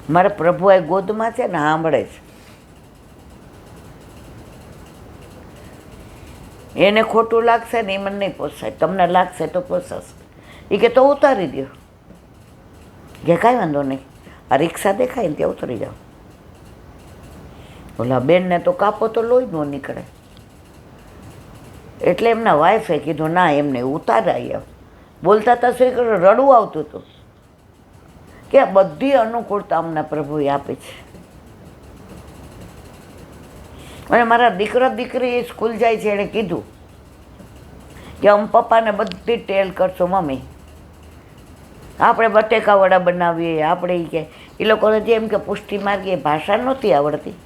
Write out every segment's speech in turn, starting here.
મારા પ્રભુ આ ગોદમાં છે ને સાંભળે છે. એને ખોટું લાગશે ને એ મને નહીં પોસાય, તમને લાગશે તો પોસાશે. એ કે તો ઉતારી દો. કે કાંઈ વાંધો નહીં, આ રિક્ષા દેખાય ને ત્યાં ઉતરી જાઓ. ઓલા બેનને તો કાપો તો લોહી ન નીકળે. એટલે એમના વાઈફે કીધું ના એમને ઉતારાય. એમ બોલતા હતા શું રડવું આવતું હતું કે બધી અનુકૂળતા અમને પ્રભુએ આપી છે. અને મારા દીકરા દીકરી સ્કૂલ જાય છે, એણે કીધું કે અમે પપ્પાને બધી ટેલ કરશો મમ્મી, આપણે બટેકા વડા બનાવીએ, આપણે કે એ લોકોને જેમ કે પુષ્ટિ માર્ગી ભાષા નહોતી આવડતી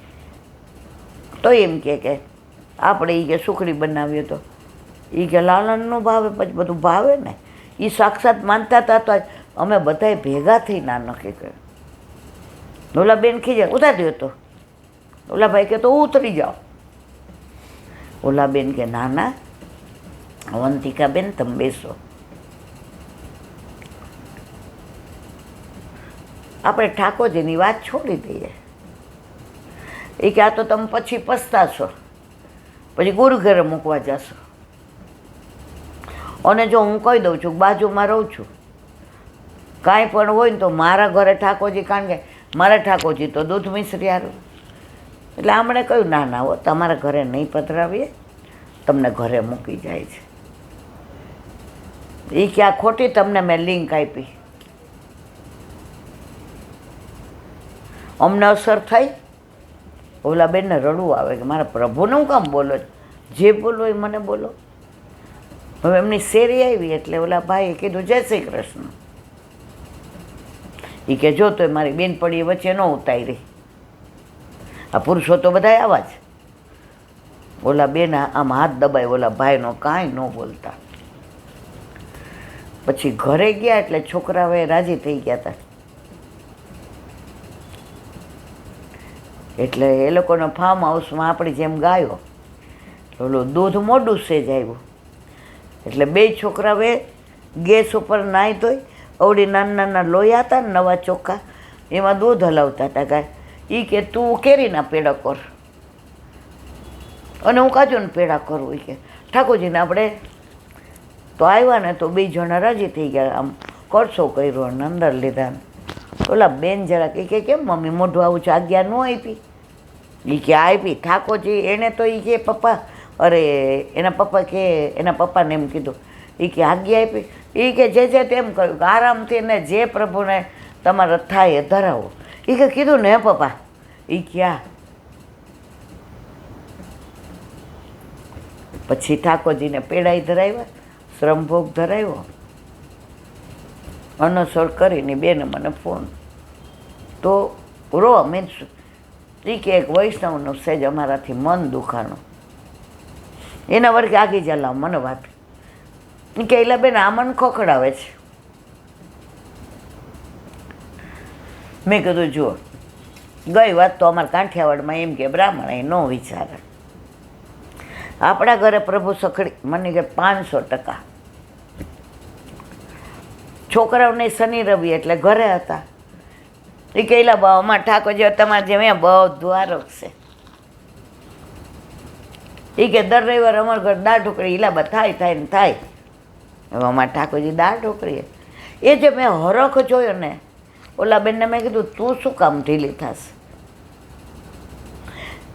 તો એમ કે આપણે એ કે સુખડી બનાવીએ તો એ કે લાલનનું ભાવે, પછી બધું ભાવે ને. એ સાક્ષાત માનતા હતા તો અમે બધાએ ભેગા થઈ ના નક્કી કર્યું. ઓલા બેન ખીજે ઉતારી દો તો ઓલા ભાઈ કે તો ઉતરી જાઓ. ઓલા બેન કે ના ના અવંતિકા બેન તમે બેસો, આપણે ઠાકોરજીની વાત છોડી દઈએ. એ કે આ તો તમે પછી પસ્તાશો, પછી ગુરુ ઘરે મૂકવા જશો. અને જો હું કહી દઉં છું બાજુમાં રહું છું, કાંઈ પણ હોય ને તો મારા ઘરે ઠાકોરજી, કારણ કે મારા ઠાકોરજી તો દૂધ મિશ્રી હારું. એટલે આમણે કહ્યું ના ના હો તમારા ઘરે નહીં પધરાવીએ, તમને ઘરે મૂકી જાય છે. એ કે આ ખોટી તમને મેં લિંક આપી, અમને અસર થઈ. ઓલા બેનને રડવું આવે કે મારા પ્રભુને હું કામ બોલો, જે બોલો એ મને બોલો. હવે એમની શેરી આવી એટલે ઓલા ભાઈએ કીધું જય શ્રી કૃષ્ણ. એ કે જો તો મારી બેનપડી વચ્ચે ન ઉતારી, આ પુરુષો તો બધા આવા જ. ઓલા બેન આમ હાથ દબાય ઓલા ભાઈનો, કાંઈ ન બોલતા. પછી ઘરે ગયા એટલે છોકરાઓએ રાજી થઈ ગયા હતા. એટલે એ લોકોના ફાર્મ હાઉસમાં આપણી જેમ ગાયો, ઓલું દૂધ મોડું સેજ આવ્યું. એટલે બે છોકરાઓએ ગેસ ઉપર નાહી ધોઈ, અવડી નાના નાના લોયા હતા ને નવા ચોખ્ખા, એમાં દૂધ હલાવતા હતા ગાય. એ કે તું કેરીના પેડા કર અને હું કાજુના પેડા કરું. એ કે ઠાકોરજીને આપણે તો આવ્યા ને તો બે જણા રાજી થઈ ગયા, આમ કરશો કર્યો અને અંદર લીધા. ઓલા બેન જરા કે કેમ મમ્મી મોઢું આવું છે, આજ્ઞા ન આપી? એ કે આપી ઠાકોરજી. એને તો એ કે પપ્પા, અરે એના પપ્પા કે એના પપ્પાને એમ કીધું, એ કે આજ્ઞા આપી. એ કે જે તેમ કહ્યું કે આરામથી ને જે પ્રભુને તમારે થાય એ ધરાવો. એ કે કીધું ને પપ્પા. એ ક્યાં પછી ઠાકોરજીને પેડાઈ ધરાવ્યા, શ્રમભોગ ધરાવ્યો. અનુસર કરીને બેને મને ફોન તો રો મીન્સ એ કે એક વૈષ્ણવનું સેજ અમારાથી મન દુખાણું. એના વર્ગે આગી ચાલાવ મને વાત કે એલા બેન આ મન ખોખડાવે છે. મેં કીધું જુઓ, ગઈ વાત તો અમારા કાંઠિયાવાડમાં એમ કે બ્રાહ્મણ એ ન વિચારે. આપણા ઘરે પ્રભુ સખડી મને કે 500%. છોકરાઓને શનિ રવિ એટલે ઘરે હતા. એ કહેલા બા અમારા ઠાકોરજી તમારે જેમ અહીંયા બધું આરોગ છે. એ કે દર રવિવાર અમારા ઘર દાળ ઢોકળી ઈલાબા થાય ને થાય. હવે અમારા ઠાકોરજી દાળ ઢોકળી એ જે મેં હરખ જોયો ને, ઓલા બેનને મેં કીધું તું શું કામ ઢીલી થશે?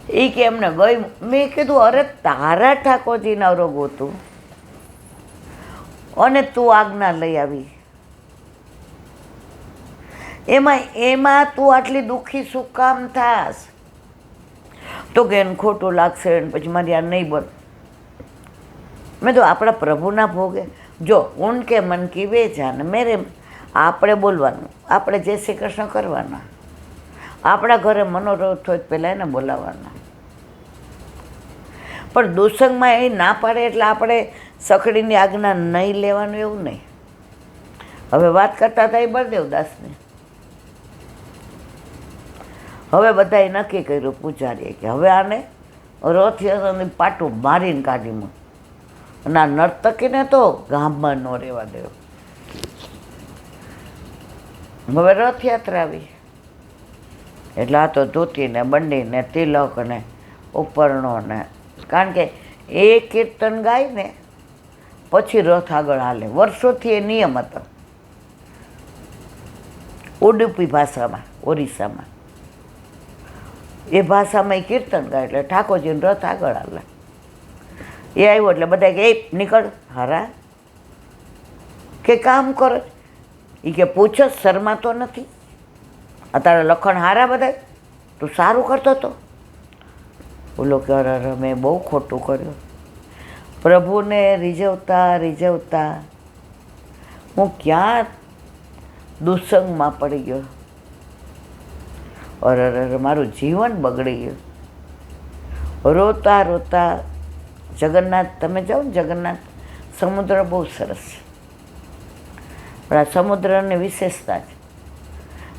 એ કે એમને ગઈ. મેં કીધું અરે તારા ઠાકોરજીના રોગ હતું અને તું આજ્ઞા લઈ આવી, એમાં તું આટલી દુઃખી શું કામ થાસ? તો કે એને ખોટું લાગશે ને પછી મારી આ નહીં બન. મેં તો આપણા પ્રભુના ભોગે જો ઊન કે મન કી વે જાન મેરે, આપણે બોલવાનું, આપણે જય શ્રી કૃષ્ણ કરવાના. આપણા ઘરે મનોરથ હોય પહેલાં એને બોલાવવાના. પણ દુસંગમાં એ ના પાડે એટલે આપણે સખડીની આજ્ઞા નહીં લેવાનું એવું નહીં. હવે વાત કરતા હતા એ બળદેવદાસને. હવે બધાએ નક્કી કર્યું પૂજારીએ કે હવે આને રથયાત્રાની પાટું મારીને કાઢી અને આ નર્તકીને તો ગામમાં ન રહેવા દેવો. હવે રથયાત્રા આવી એટલે આ તો ધોતી ને બંડી ને તિલક ને ઉપરણો ને, કારણ કે એ કીર્તન ગાય ને પછી રથ આગળ હાલે. વર્ષોથી એ નિયમ હતો ઉડુપી ભાષામાં, ઓરિસ્સામાં. એ ભાષામાં એ કીર્તન ગાય એટલે ઠાકોરજીનો રથ આગળ હાલે. એ આવ્યો એટલે બધા કે એ નીકળ હારા કે કામ કરો. એ કે પૂછો શર્મા તો નથી, અત્યારે લખણ હારા બધા, તું સારું કરતો હતો. બોલો કે અરે મેં બહુ ખોટું કર્યું. પ્રભુને રીઝવતા હું ક્યાં દુસંગમાં પડી ગયો. અરે મારું જીવન બગડી ગયું. રોતા રોતા જગન્નાથ, તમે જાઓ ને જગન્નાથ, સમુદ્ર બહુ સરસ છે, પણ આ સમુદ્રની વિશેષતા છે,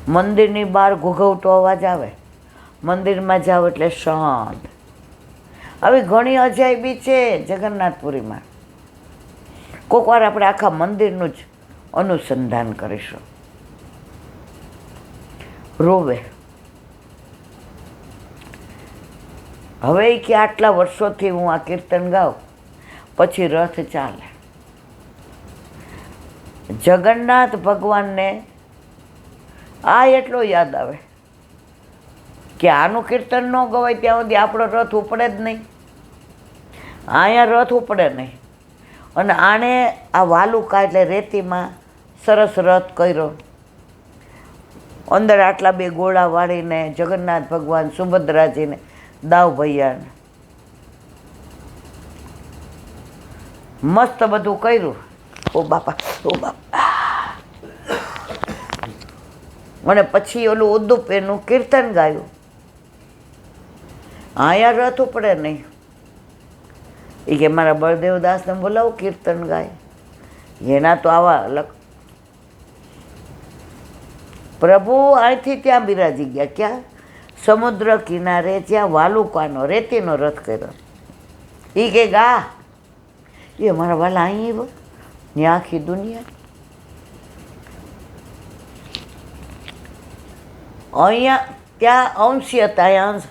મંદિરની બહાર ઘૂઘવતો અવાજ આવે, મંદિરમાં જાઓ એટલે શાંત. આવી ઘણી અજાયબી છે જગન્નાથપુરીમાં. કોઈક વાર આપણે આખા મંદિરનું જ અનુસંધાન કરીશું. રોવે. હવે કે આટલા વર્ષોથી હું આ કીર્તન ગાઉં, પછી રથ ચાલે. જગન્નાથ ભગવાનને આ એટલો યાદ આવે કે આનું કીર્તન ન ગવાય ત્યાં સુધી આપણો રથ ઉપડે જ નહીં. અહીંયા રથ ઉપડે નહીં. અને આણે આ વાલુકા એટલે રેતીમાં સરસ રથ કર્યો, અંદર આટલા બે ગોળા વાળીને જગન્નાથ ભગવાન, સુભદ્રાજીને, દાવ ભૈયાને મસ્ત બધું કર્યું. ઓ બાપા, ઓ બાપા. અને પછી ઓલું ઉદ્દુપ એનું કીર્તન ગાયું. અહીંયા રથ ઉપડે નહીં. એ કે મારા બળદેવદાસને બોલાવો કીર્તન ગાય. એના તો આવા અલગ. પ્રભુ અહીંથી ત્યાં બિરાજી ગયા. ક્યાં? સમુદ્ર કિનારે, જ્યાં વાલુકાનો રેતીનો રથ કર્યો. એ કે ગા, એ મારા વાલા અહીં ત્યાં આખી દુનિયા. અહીંયા ત્યાં અંશી હતા, અહીંયા અંશ.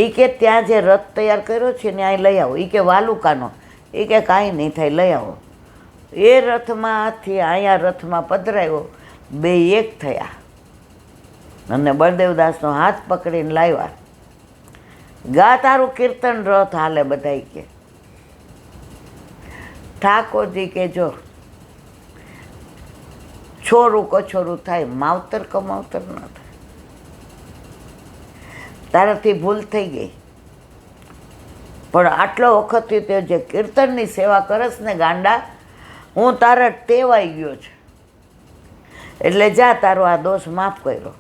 એ કે ત્યાં જે રથ તૈયાર કર્યો છે ને અહીં લઈ આવો. એ કે વાલુકાનો. એ કે કાંઈ નહીં થાય, લઈ આવો. એ રથમાંથી અહીંયા રથમાં પધરાયો, બે એક થયા અને બળદેવદાસનો હાથ પકડીને લાવ્યા. ગા તારું કીર્તન રથ હાલે. બધાય કે ઠાકોરજી કે જો છોરું કછોરું થાય, માવતર કમાવતર ન થાય. તારાથી ભૂલ થઈ ગઈ, પણ આટલો વખતથી તે જે કીર્તનની સેવા કરસ ને ગાંડા, હું તારા ટેવાઈ ગયો છે, એટલે જા તારો આ દોષ માફ કર્યો.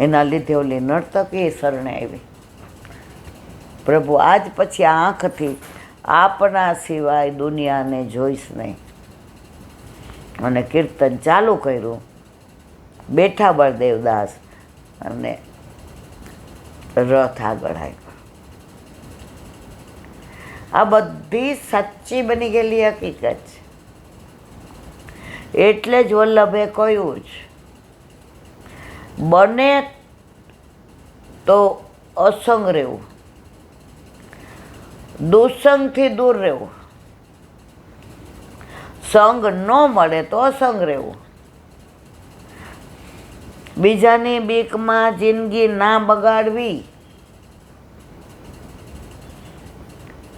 એના લીધે ઓલી નર્તકી શરણે આવી. પ્રભુ આજ પછી આ આંખથી આપના સિવાય દુનિયાને જોઈશ નહીં. અને કીર્તન ચાલુ કર્યું. બેઠા બળદેવદાસ અને રથ આગળ આવ્યો. આ બધી સાચી બની ગયેલી હકીકત છે. એટલે જ વલ્લભે કહ્યું જ, બને તો અસંગ રહેવું, દુસંગથી દૂર રહેવું. સંગ ન મળે તો અસંગ રહેવું. બીજાની બીકમાં જિંદગી ના બગાડવી.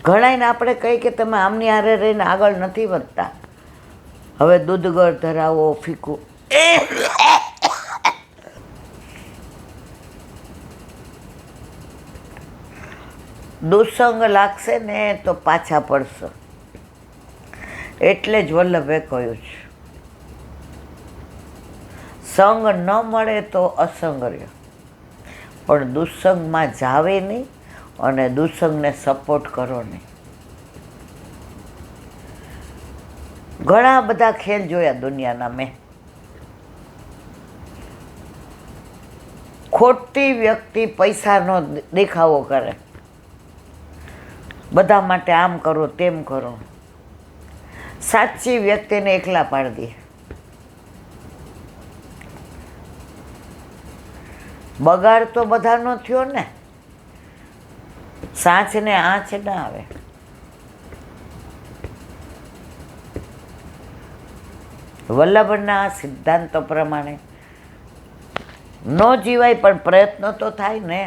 ઘણાને આપણે કહીએ કે તમે આમની હારે રહીને આગળ નથી વધતા, હવે દૂધગર ધરાવો, ફીકું. દુસંગ લાગશે ને તો પાછા પડશો. એટલે જ વલ્લભે કહ્યું છે, સંગ ન મળે તો અસંગ રહ્યો, પણ દુસંગમાં જાવે નહીં અને દુસંગને સપોર્ટ કરો નહીં. ઘણા બધા ખેલ જોયા દુનિયાના મેં. ખોટી વ્યક્તિ પૈસાનો દેખાવો કરે, બધા માટે આમ કરો તેમ કરો. સાચી વ્યક્તિને એકલા પાડી દે. બગાડ તો બધાનો થયો ને, સાચ ને આંચ ના આવે. વલ્લભના સિદ્ધાંતો પ્રમાણે ન જીવાય પણ પ્રયત્ન તો થાય ને.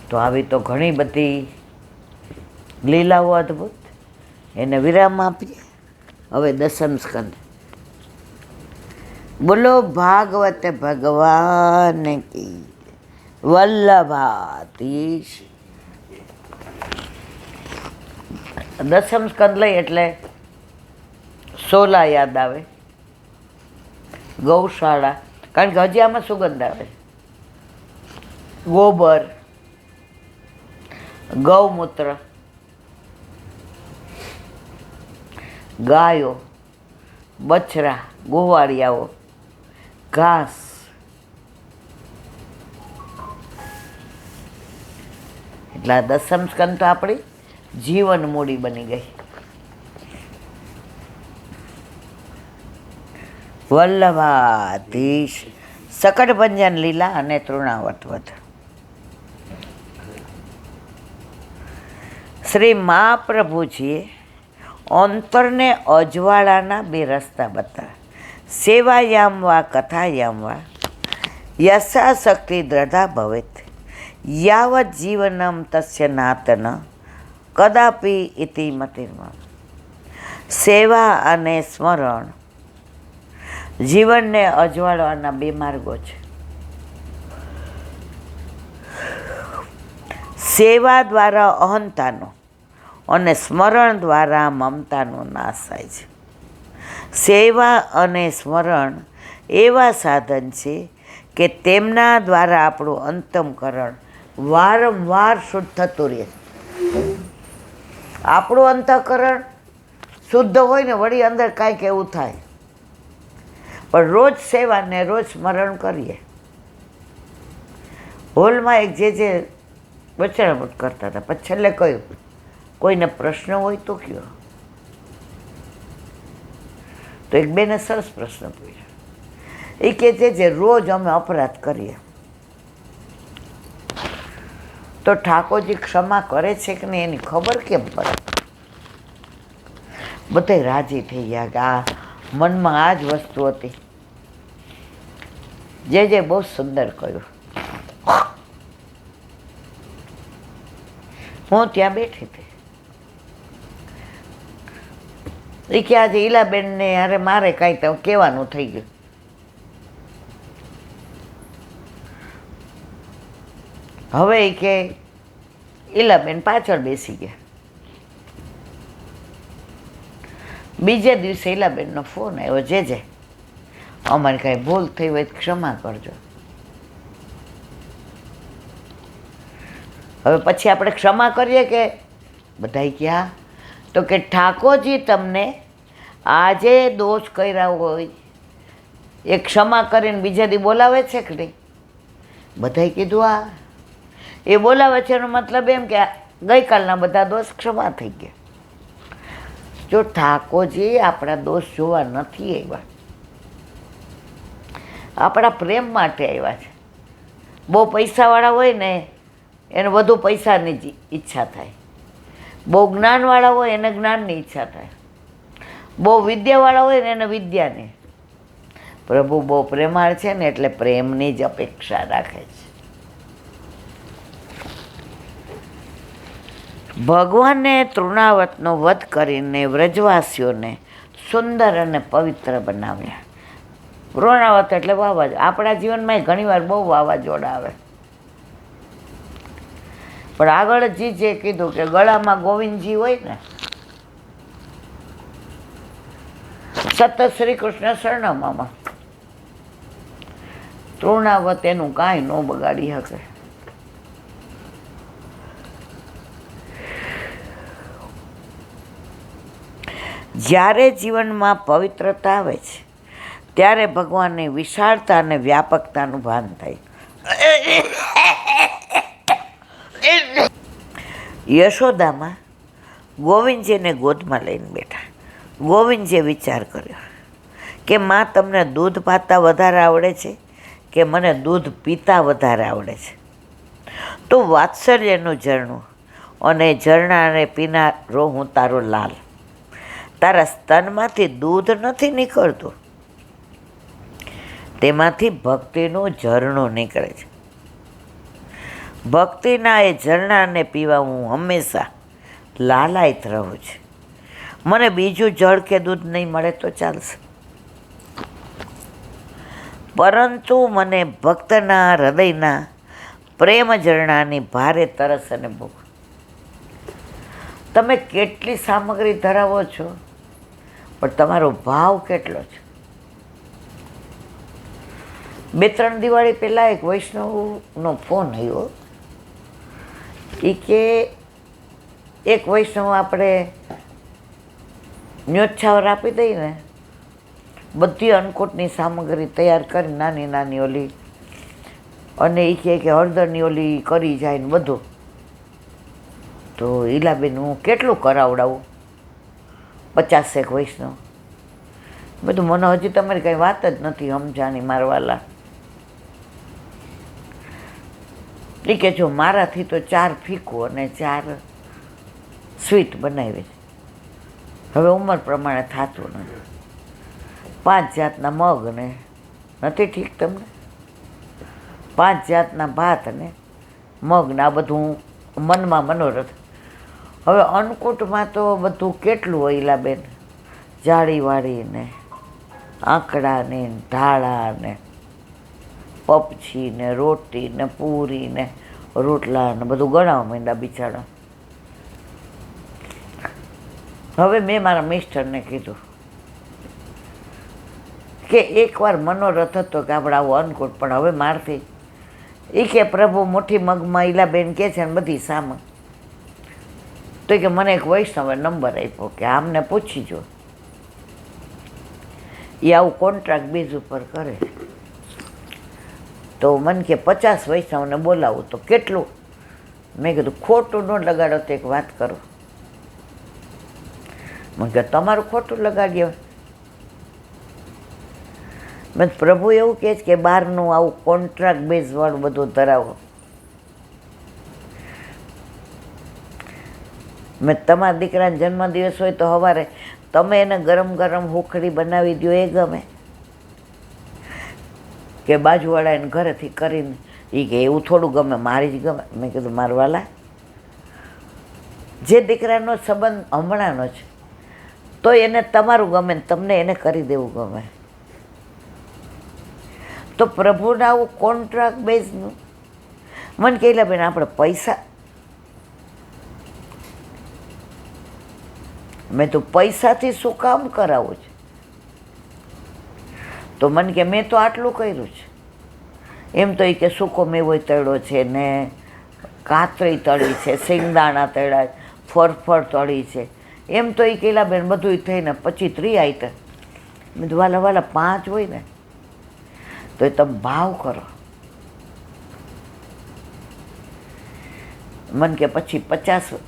તો આવી તો ઘણી બધી લીલાઓ અદ્ભુત. એને વિરામ આપીએ. હવે દસમ સ્કંદ. બોલો ભાગવત ભગવાન કી, વલ્લભાધીશ. દસમ સ્કંદ લઈ એટલે 16 યાદ આવે. ગૌશાળા, કારણ કે હજી આમાં સુગંધ આવે. ગોબર, ગૌમૂત્ર, ગાયો, બછરા, ગોવાળિયાઓ, ઘાસ, એટલે આ દસમ સ્કંદ તો આપણી જીવન મૂડી બની ગઈ. વલ્લભાધીશ, શકટભંજન લીલા અને તૃણાવત વધ. શ્રી મહાપ્રભુજીએ અંતરને અજવાળાના 2 રસ્તા બતાવ્યા. સેવાયામ વા કથાયામ વા યશાશક્તિ દ્રઢા ભવેત યાવત જીવનમ તસ્ય નાતન કદાપી ઇતિ મતિર્મમ. સેવા અને સ્મરણ જીવનને અજવાળવાના 2 માર્ગો છે. સેવા દ્વારા અહંતાનો અને સ્મરણ દ્વારા મમતાનો નાશ થાય છે. સેવા અને સ્મરણ એવા સાધન છે કે તેમના દ્વારા આપણું અંતઃકરણ વારંવાર શુદ્ધ થતું રહે. આપણું અંતઃકરણ શુદ્ધ હોય ને વળી અંદર કાંઈક એવું થાય. પણ રોજ સેવા ને રોજ સ્મરણ કરીએ. હોલમાં એક જે વચનામૃત કરતા હતા, પછી છેલ્લે કહ્યું કોઈને પ્રશ્ન હોય તો કયો. તો એક બેને સરસ પ્રશ્ન પૂછ્યો. એ કે જે રોજ અમે અપરાધ કરીએ તો ઠાકોરજી ક્ષમા કરે છે કે નહીં એની ખબર કેમ પડે? બધા રાજી થઈ ગયા કે આ મનમાં આ જ વસ્તુ હતી. જે બહુ સુંદર કહ્યું. હું ત્યાં બેઠી હતી. એ કે આજે ઈલાબેનને અરે મારે કાંઈ તો કહેવાનું થઈ ગયું. હવે એ કે ઈલાબેન પાછળ બેસી ગયા. બીજે દિવસે ઈલાબેનનો ફોન આવ્યો, જે અમારી કાંઈ ભૂલ થઈ હોય ક્ષમા કરજો. હવે પછી આપણે ક્ષમા કરીએ કે બધાય ક્યાં? તો કે ઠાકોરજી તમને આજે દોષ કર્યા હોય એ ક્ષમા કરીને બીજા દી બોલાવે છે કે નહીં? બધાએ કીધું આ એ બોલાવે છે એનો મતલબ એમ કે ગઈકાલના બધા દોષ ક્ષમા થઈ ગયા. જો ઠાકોરજી આપણા દોષ જોવા નથી આવ્યા, આપણા પ્રેમ માટે આવ્યા છે. બહુ પૈસાવાળા હોય ને એને વધુ પૈસાની જ ઈચ્છા થાય, બહુ જ્ઞાનવાળા હોય એને જ્ઞાનની ઈચ્છા થાય, બહુ વિદ્યાવાળા હોય ને એને વિદ્યાની. પ્રભુ બહુ પ્રેમાળ છે ને એટલે પ્રેમની જ અપેક્ષા રાખે છે. ભગવાને તૃણાવતનો વધ કરીને વ્રજવાસીઓને સુંદર અને પવિત્ર બનાવ્યા. તૃણાવત એટલે વાવાઝોડા. આપણા જીવનમાં ઘણીવાર બહુ વાવાઝોડા આવે, પણ આગળ જે કીધું કે ગળામાં ગોવિંદજી હોય ને, સતત શ્રી કૃષ્ણ શરણમાં, તૃણાવત એનું કાંઈ ન બગાડી શકે. જ્યારે જીવનમાં પવિત્રતા આવે છે ત્યારે ભગવાનની વિશાળતા અને વ્યાપકતાનું ભાન થાય. યશોદામાં ગોવિંદજીને ગોદમાં લઈને બેઠા. ગોવિંદજીએ વિચાર કર્યો કે માં તમને દૂધ પાતા વધારે આવડે છે કે મને દૂધ પીતા વધારે આવડે છે. તો વાત્સલ્યનું ઝરણું અને ઝરણાને પીનારો હું તારો લાલ. તારા સ્તનમાંથી દૂધ નથી નીકળતું, તેમાંથી ભક્તિનું ઝરણું નીકળે છે. ભક્તિના એ ઝરણાને પીવા હું હંમેશા લાલાયિત રહું છું. મને બીજું જળ કે દૂધ નહીં મળે તો ચાલશે, પરંતુ મને ભક્તના હૃદયના પ્રેમ ઝરણાની ભારે તરસ અને ભૂખ. તમે કેટલી સામગ્રી ધરાવો છો, પણ તમારો ભાવ કેટલો છે? 2-3 દિવાળી પહેલાં એક વૈષ્ણવનો ફોન આવ્યો. એ કે એક વૈષ્ણવ આપણે ન્યોછાવર આપી દઈને બધી અન્નકૂટની સામગ્રી તૈયાર કરી, નાની નાની ઓલી, અને એ કહે કે હળદરની ઓલી કરી જાય ને બધું. તો ઈલાબેન હું કેટલું કરાવડાવું? 50 વૈષ્ણવ. બધું મને હજી તમારી કંઈ વાત જ નથી સમજાણી મારવાલા. એ કે જો મારાથી તો 4 ફીકું અને 4 સ્વીટ બનાવી છે. હવે ઉંમર પ્રમાણે થતું નથી. 5 જાતના મગ ને નથી ઠીક તમને? 5 જાતના ભાત ને મગ ને આ બધું મનમાં મનોરથ. હવે અન્નકૂટમાં તો બધું કેટલું હોય ઈલાબેન, જાળીવાળી ને આંકડા ને ઢાળા ને પપછી ને રોટી ને પૂરી ને રોટલા ને બધું ગણાવવા માંડ્યા બિચારા. હવે મેં મારા મિસ્ટરને કીધું કે એકવાર મનોરથ હતો કે આપણે આવું અન્નકૂટ, પણ હવે મારથી એ કે પ્રભુ મોટી મગમાં ઈલાબેન કે છે ને બધી સામા. તો કે મને એક વૈષ્ણવે નંબર આપ્યો કે આમને પૂછી જો, એ આવું કોન્ટ્રાક્ટ બેઝ ઉપર કરે. તો મને કે 50 વૈષ્ણવને બોલાવું તો કેટલું? મેં કીધું ખોટું ન લગાડો તો એક વાત કરો. મને કે તમારું ખોટું લગાડ્યો. મેં પ્રભુ એવું કહે છે કે બહારનું આવું કોન્ટ્રાક્ટ બેઝવાળું બધું ધરાવો. મેં તમારા દીકરાનો જન્મદિવસ હોય તો સવારે તમે એને ગરમ ગરમ હુખડી બનાવી દો એ ગમે, કે બાજુવાળા એને ઘરેથી કરીને એ કે એવું થોડું ગમે, મારી જ ગમે. મેં કીધું મારવાલા, જે દીકરાનો સંબંધ હમણાંનો છે તો એને તમારું ગમે ને તમને એને કરી દેવું ગમે. તો પ્રભુના આવું કોન્ટ્રાક્ટ બેઝનું મને કહેલા બેન આપણે પૈસા, મેં તો પૈસાથી શું કામ કરાવું છે? તો મને કે મેં તો આટલું કર્યું છે. એમ તો એ કે સૂકો મેવો તળ્યો છે ને કાતરી તળી છે, સિંગદાણા તળ્યા, ફરફર તળી છે. એમ તો એ કેલા બેન બધું થઈને 25-30 આઈટમ. મેં તો વાલા 5 હોય ને તો એ તમે ભાવ કરો. મને કે પછી 50.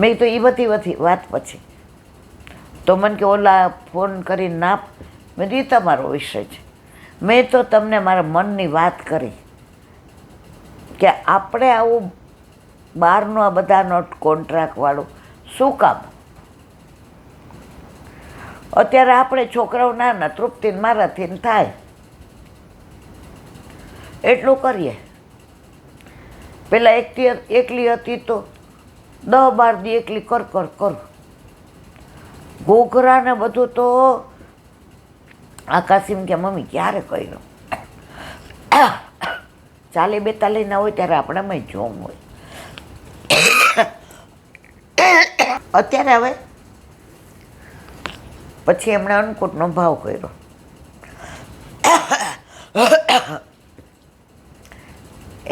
મેં તો એ બધી વાત પછી તો મને કે ઓલા ફોન કરીને ના, મેં તો એ તમારો વિષય છે. મેં તો તમને મારા મનની વાત કરી કે આપણે આવું બહારનું આ બધાનો કોન્ટ્રાક્ટવાળું શું કામ? અત્યારે આપણે છોકરાઓ નાના તૃપ્તિને મારાથી થાય એટલું કરીએ. પેલા એકલી હતી તો 10-12 દી એકલી કર. ઘોઘરા ને બધું તો આકાશીમ કે મમ્મી ક્યારે કર્યું? 40-42 ના હોય ત્યારે આપણામાં જોમ હોય. અત્યારે હવે પછી એમણે અન્નકૂટનો ભાવ કર્યો.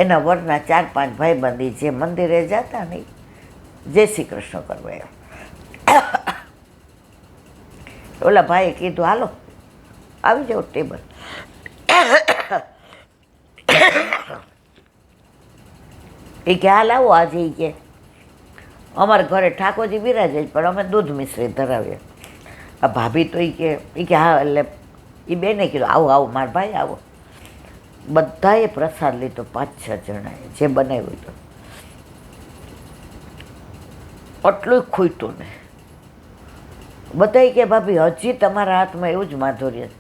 એના વરના 4-5 ભાઈબંધી જે મંદિરે જતા નહીં, જય શ્રી કૃષ્ણ કરવા એમ. ઓલા ભાઈએ કીધું હાલો આવી જાઓ ટેબલ. એ કે હાલ આવો આજે. એ કે અમારા ઘરે ઠાકોરજી બિરાજે પણ અમે દૂધ મિશ્રી ધરાવીએ. આ ભાભી તો એ કે હા, એટલે એ બેને કીધું આવો મારા ભાઈ આવો. બધાએ પ્રસાદ લીધો, 5-6 જણાએ જે બનાવ્યું હતું. આટલું ખૂટ્યું ને. બધાય કે ભાભી હજી તમારા હાથમાં એવું જ માધુર્ય છે.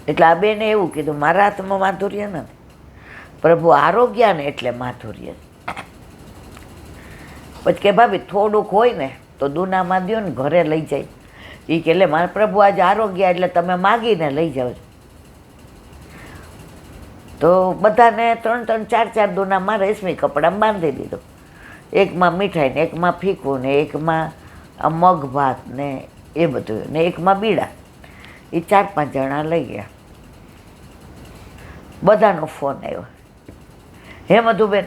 એટલે આ બેને એવું કીધું મારા હાથમાં માધુર્ય નથી, પ્રભુ આરોગ્ય ને એટલે માધુર્ય. પછી કે ભાભી થોડુંક હોય ને તો દૂનામાં દો ને, ઘરે લઈ જાય. એ કે એટલે મારા પ્રભુ આજે આરોગ્ય એટલે તમે માગીને લઈ જાઓ. તો બધાને 3-3, 4-4 દૂનામાં રેશમી કપડામાં બાંધી દીધું. એકમાં મીઠાઈ ને એકમાં ફીકું ને એકમાં મગ ભાત ને એ બધું ને એકમાં બીડા. એ 4-5 જણા લઈ ગયા. બધાનો ફોન આવ્યો, હે મધુબેન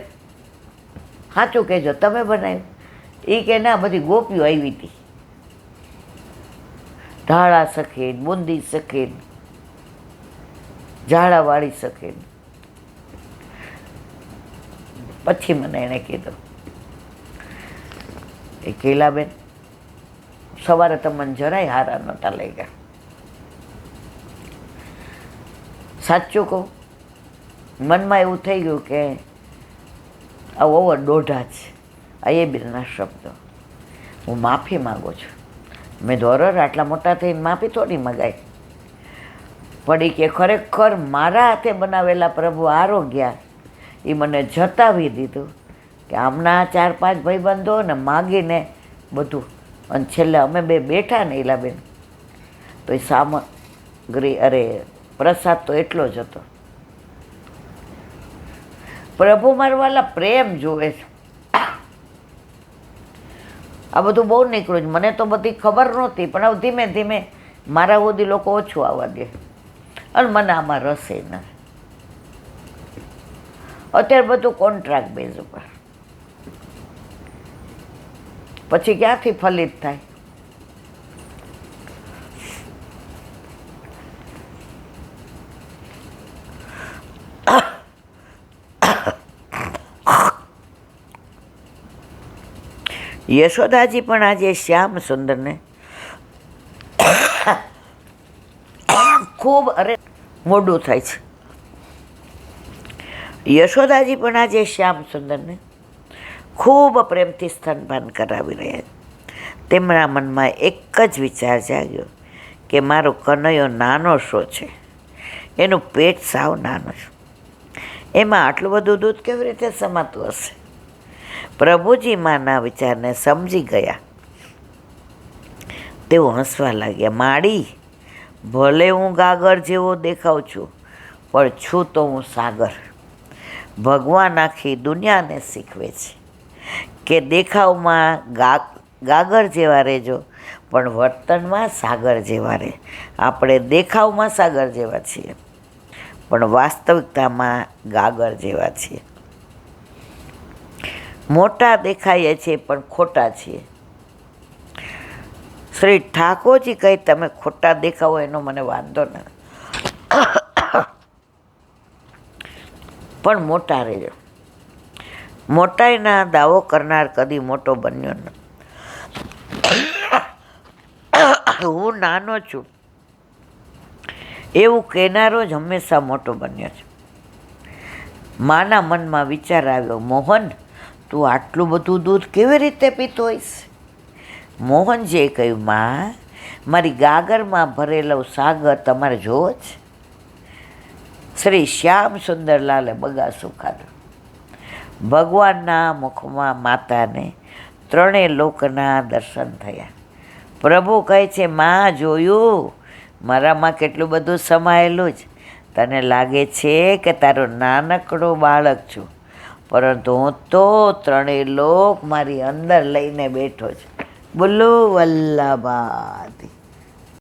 સાચું કહેજો તમે બનાવ્યું? એ કે ના, બધી ગોપીઓ આવી હતી, ઢાળા સખીન, બુંદી સખીન, ઝાડાવાળી સખીન. પછી મને એણે કીધું એ કેલાબેન સવારે તમને જરાય હારા નહોતા લઈ ગયા. સાચું કહું, મનમાં એવું થઈ ગયું કે આ ઓવર દોઢા છે. આ એ બીના શબ્દો. હું માફી માગું છું. મેં ધોરર આટલા મોટા થઈને માફી થોડી મગાઈ પડી કે ખરેખર મારા હાથે બનાવેલા પ્રભુ આરોગ્ય એ મને જતાવી દીધું કે આમના 4-5 ભાઈબંધો ને માગીને બધું. અને છેલ્લે અમે બે બેઠા ને ઈલાબેન, તો એ સામગ્રી પ્રસાદ તો એટલો જ હતો. પ્રભુ મારવાલા પ્રેમ જોવે છે. આ બધું બહુ નીકળ્યું છે. મને તો બધી ખબર નહોતી, પણ હવે ધીમે ધીમે મારા સુધી લોકો ઓછું આવવા દે અને મને આમાં રસે નથી. અત્યારે બધું કોન્ટ્રાક્ટ બેઝ ઉપર. પછી ક્યાંથી ફલિત થાય? યશોદાજી પણ આજે શ્યામ સુંદરને ખૂબ મોડું થાય છે. યશોદાજી પણ આજે શ્યામ સુંદરને ખૂબ પ્રેમથી સ્તનપાન કરાવી રહ્યા છે. તેમના મનમાં એક જ વિચાર જાગ્યો કે મારો કનૈયો નાનો શો છે, એનું પેટ સાવ નાનું છે, એમાં આટલું બધું દૂધ કેવી રીતે સમાતું હશે? પ્રભુજી માના વિચારને સમજી ગયા. તેઓ હસવા લાગ્યા. માડી, ભલે હું ગાગર જેવો દેખાઉં છું, પણ છું તો હું સાગર. ભગવાન આખી દુનિયાને શીખવે છે કે દેખાવમાં ગાગર જેવા રહેજો, પણ વર્તનમાં સાગર જેવા રહે. આપણે દેખાવમાં સાગર જેવા છીએ, પણ વાસ્તવિકતામાં ગાગર જેવા છીએ. મોટા દેખાઈએ છીએ પણ ખોટા છીએ. શ્રી ઠાકોરજી કહે તમે ખોટા દેખાવો એનો મને વાંધો નથી, પણ મોટા રહેજો. મોટાઈના દાવો કરનાર કદી મોટો બન્યો ન. હું નાનો છું એવું કહેનારો જ હંમેશા મોટો બન્યો છે. માના મનમાં વિચાર આવ્યો, મોહન તું આટલું બધું દૂધ કેવી રીતે પીતો હોઈશ? મોહનજીએ કહ્યું, માં મારી ગાગરમાં ભરેલો સાગર તમારે જોવો જ. શ્રી શ્યામ સુંદરલાલે બગાસું ખાધું. ભગવાનના મુખમાં માતાને 3 લોકના દર્શન થયા. પ્રભુ કહે છે, માં જોયું મારામાં કેટલું બધું સમાયેલું જ. તને લાગે છે કે તારો નાનકડો બાળક છું, પરંતુ હું તો 3 લોક મારી અંદર લઈને બેઠો છું. બોલો વલ્લભાથી.